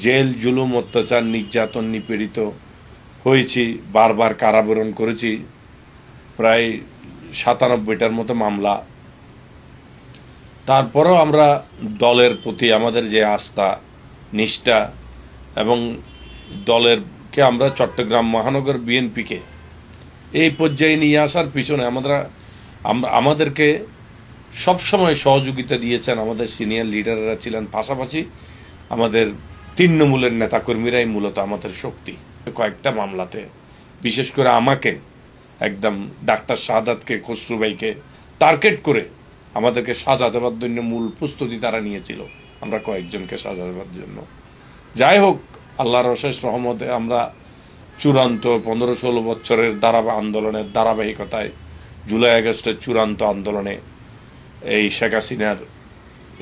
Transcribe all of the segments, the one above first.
Jail জুলুম অত্যাচার নির্যাতন নিপীড়িত হয়েছি, বারবার কারাবরণ করেছি, প্রায় ৯৭টার মতো মামলা। তারপরেও আমরা দলের প্রতি আমাদের যে আস্থা নিষ্ঠা এবং দলেরকে আমরা চট্টগ্রাম মহানগর বিএনপিকে এই পর্যায়ে নিয়ে আসার পিছনে আমাদেরকে সবসময় সহযোগিতা দিয়েছেন আমাদের সিনিয়র লিডাররা ছিলেন, পাশাপাশি আমাদের তৃণমূলের নেতাকর্মীরাই মূলত আমাদের শক্তি। কয়েকটা মামলাতে বিশেষ করে আমাকে একদম ডাক্তার শাহাদাতকে, খসরু ভাইকে টার্গেট করে আমাদেরকে সাজা দেওয়ার জন্য মূল প্রস্তুতি তারা নিয়েছিল, আমরা কয়েকজনকে সাজা দেওয়ার জন্য। যাই হোক, আল্লাহর অশেষ রহমতে আমরা চূড়ান্ত ১৫-১৬ বছরের আন্দোলনের ধারাবাহিকতায় জুলাই আগস্টের চূড়ান্ত আন্দোলনে এই শেখ হাসিনার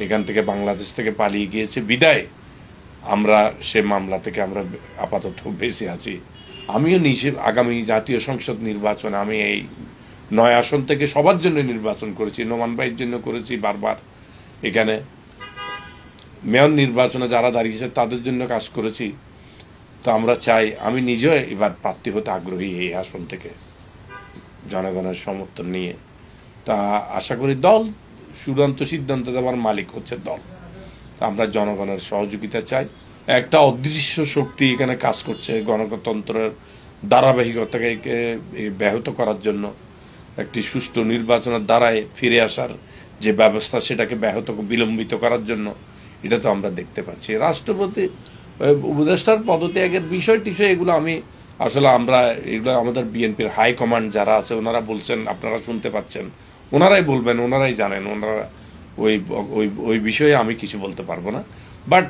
এখান থেকে বাংলাদেশ থেকে পালিয়ে গিয়েছে বিদায় আমরা সে মামলা থেকে আমরা আপাতত বেঁচে আছি। আমিও নিজে আগামী জাতীয় সংসদ নির্বাচনে আমি এই ৯ আসন থেকে সবার জন্য নির্বাচন করেছি, নোমান ভাইয়ের জন্য করেছি বারবার, এখানে মেয়র নির্বাচনে যারা দাঁড়িয়েছে তাদের জন্য কাজ করেছি। তো আমরা চাই, আমি নিজেও এবার প্রার্থী হতে আগ্রহী এই আসন থেকে জনগণের সমর্থন নিয়ে। তা আশা করি দল চূড়ান্ত সিদ্ধান্ত দেওয়ার মালিক হচ্ছে দল। আমরা জনগণের সহযোগিতা চাই। একটা অদৃশ্য শক্তি এখানে কাজ করছে গণতন্ত্রের ধারাবাহিকতাকে ব্যাহত করার জন্য, একটি সুষ্ঠু নির্বাচনের দ্বারায় ফিরে আসার যে ব্যবস্থা সেটাকে বিলম্বিত করার জন্য। এটা তো আমরা দেখতে পাচ্ছি রাষ্ট্রপতি উপদেষ্টার পদত্যাগের বিষয় এগুলো এগুলো আমাদের বিএনপির হাইকমান্ড যারা আছে ওনারা বলছেন, আপনারা শুনতে পাচ্ছেন, ওনারাই বলবেন, ওনারাই জানেন, ওনারা ওই বিষয়ে আমি কিছু বলতে পারবো না। বাট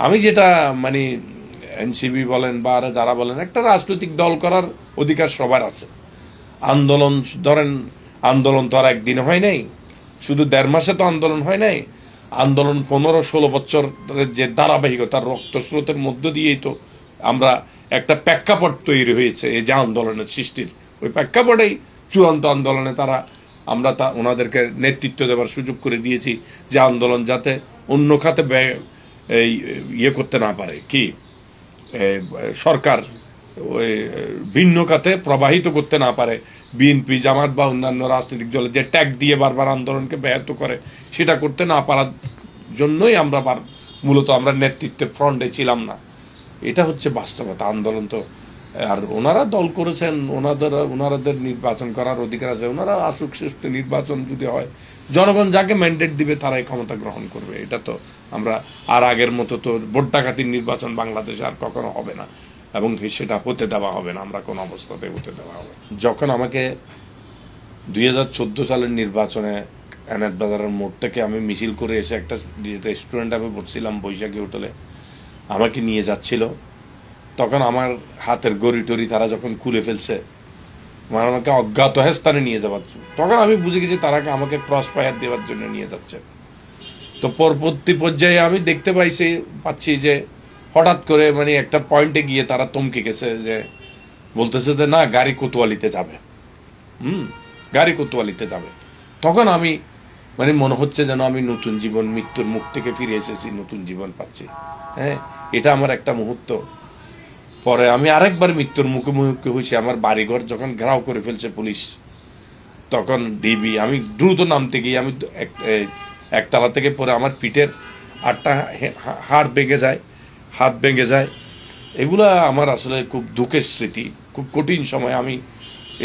আমি যেটা মানে এনসিপি বলেন বা যারা বলেন, একটা রাজনৈতিক দল করার অধিকার সবার আছে। আন্দোলন ধরেন, আন্দোলন তো আর একদিন হয় নাই, শুধু ১.৫ মাসে তো আন্দোলন হয় নাই। আন্দোলন ১৫-১৬ বছরের যে ধারাবাহিকতার রক্তস্রোতের মধ্য দিয়েই তো আমরা একটা প্রেক্ষাপট তৈরি হয়েছে এই যে আন্দোলনের সৃষ্টির। ওই প্রেক্ষাপটেই চূড়ান্ত আন্দোলনে আমরা ওনাদেরকে নেতৃত্ব দেওয়ার সুযোগ করে দিয়েছি, যে আন্দোলন যাতে অন্য খাতে ইয়ে করতে না পারে, কি সরকার ওই ভিন্ন খাতে প্রবাহিত করতে না পারে। বিএনপি, জামাত বা অন্যান্য রাজনৈতিক দলের যে ট্যাগ দিয়ে বারবার আন্দোলনকে ব্যাহত করে, সেটা করতে না পারার জন্যই মূলত আমরা নেতৃত্বের ফ্রন্টে ছিলাম না। এটা হচ্ছে বাস্তবতা। আন্দোলন তো, আর ওনারা দল করেছেন, ওনাদের নির্বাচন করার অধিকার আছে, ওনারা আসুক, শ্রেষ্ঠ নির্বাচন যদি হয়, জনগণ যাকে ম্যান্ডেট দিবে তারাই ক্ষমতা গ্রহণ করবে। এটা তো আমরা আর আগের মতো তো ভোট ডাকাতির নির্বাচন বাংলাদেশে আর কখনো হবে না, এবং সেটা হতে দেওয়া হবে না, আমরা কোন অবস্থাতে হতে দেওয়া হবে। যখন আমাকে ২০১৪ সালের নির্বাচনে এনায়েত বাজারের মোড় থেকে আমি মিছিল করে এসে একটা রেস্টুরেন্টে আমি বসছিলাম, বৈশাখী হোটেলে, আমাকে নিয়ে যাচ্ছিল, তখন আমার হাতের গড়ি টড়ি তারা যখন খুলে ফেলছে, আমাকে অজ্ঞাত স্থানে নিয়ে যাওয়ার, তখন আমি বুঝে গেছি তারা আমাকে ক্রস ফায়ার দেওয়ার জন্য নিয়ে যাচ্ছে। তো পরবর্তী পর্যায়ে আমি দেখতে পাচ্ছি যে হঠাৎ করে মানে একটা পয়েন্টে গিয়ে তারা থমকে গেছে, যে বলতেছে যে না, গাড়ি কোতোয়ালিতে যাবে, গাড়ি কোতোয়ালিতে যাবে। তখন আমি মানে মনে হচ্ছে যেন আমি নতুন জীবন, মৃত্যুর মুখ থেকে ফিরে এসেছি, নতুন জীবন পাচ্ছি। হ্যাঁ, এটা আমার একটা মুহূর্ত। পরে আমি আরেকবার মৃত্যুর মুখোমুখি হয়েছি, আমার বাড়িঘর যখন ঘেরাও করে ফেলছে পুলিশ, তখন ডিবি, আমি দ্রুত নামতে গিয়ে আমি একতলা থেকে পরে আমার পিঠের 8টা হাড় ভেঙে যায়, হাত ভেঙে যায়। এগুলা আমার আসলে খুব দুঃখের স্মৃতি, খুব কঠিন সময়। আমি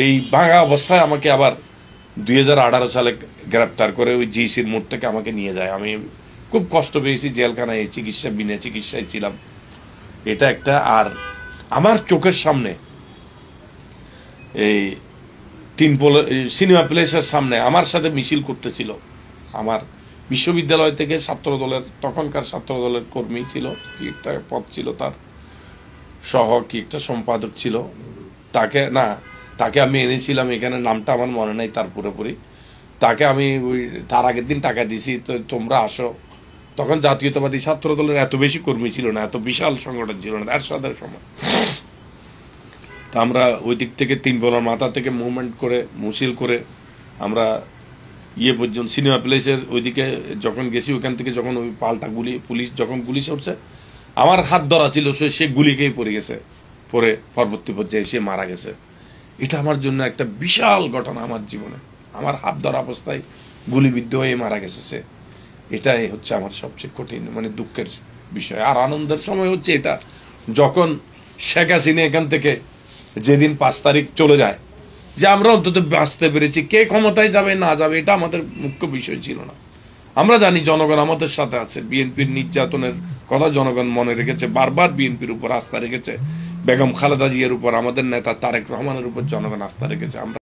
এই ভাঙা অবস্থায় আমাকে আবার 2018 সালে গ্রেপ্তার করে ওই জিসির মোড় থেকে আমাকে নিয়ে যায়। আমি খুব কষ্ট পেয়েছি, জেলখানায় বিনা চিকিৎসায় ছিলাম। এটা একটা। আর আমার চোখের সামনে এই সিনেমা প্লেসের সামনে আমার সাথে মিছিল করতেছিল আমার বিশ্ববিদ্যালয় থেকে ছাত্রদলের, তখনকার ছাত্রদলের কর্মী ছিল, কি একটা পদ ছিল তার, সহ কি একটা সম্পাদক ছিল, তাকে আমি এনেছিলাম এখানে, নামটা আমার মনে নাই তার পুরোপুরি। তাকে আমি তার আগের দিন টাকা দিছি, তো তোমরা আসো। তখন জাতীয়তাবাদী ছাত্র দলের এত বেশি কর্মী ছিল না, এত বিশাল সংগঠন ছিল না এরশাদের সময়। তা আমরা ওই দিক থেকে 3 বলার মাথা থেকে মুভমেন্ট করে, মিছিল করে আমরা পর্যন্ত সিনেমা প্লেসের ওইদিকে যখন গেছি, ওইখান থেকে যখন ওই পাল্টা পুলিশ যখন গুলি ছড়ছে, আমার হাত ধরা ছিল, সে গুলি খেয়ে পড়ে গেছে, পরে পরবর্তী পর্যায়ে সে মারা গেছে। এটা আমার জন্য একটা বিশাল ঘটনা আমার জীবনে। আমার হাত ধরা অবস্থায় গুলিবিদ্ধ হয়ে মারা গেছে সে। এটাই হচ্ছে আমার সবচেয়ে কঠিন মানে দুঃখের বিষয়। আর আনন্দের সময় হচ্ছে এটা, যখন শেখ হাসিনা এখান থেকে যেদিন 5 তারিখ চলে যায়, যে আমরা অন্তত বাঁচতে পেরেছি। কে ক্ষমতায় যাবে না যাবে এটা আমাদের মুখ্য বিষয় ছিল না। আমরা জানি জনগণ আমাদের সাথে আছে। বিএনপির নির্যাতনের কথা জনগণ মনে রেখেছে, বারবার বিএনপির উপর আস্থা রেখেছে, বেগম খালেদা জিয়ার উপর, আমাদের নেতা তারেক রহমানের উপর জনগণ আস্থা রেখেছে। আমরা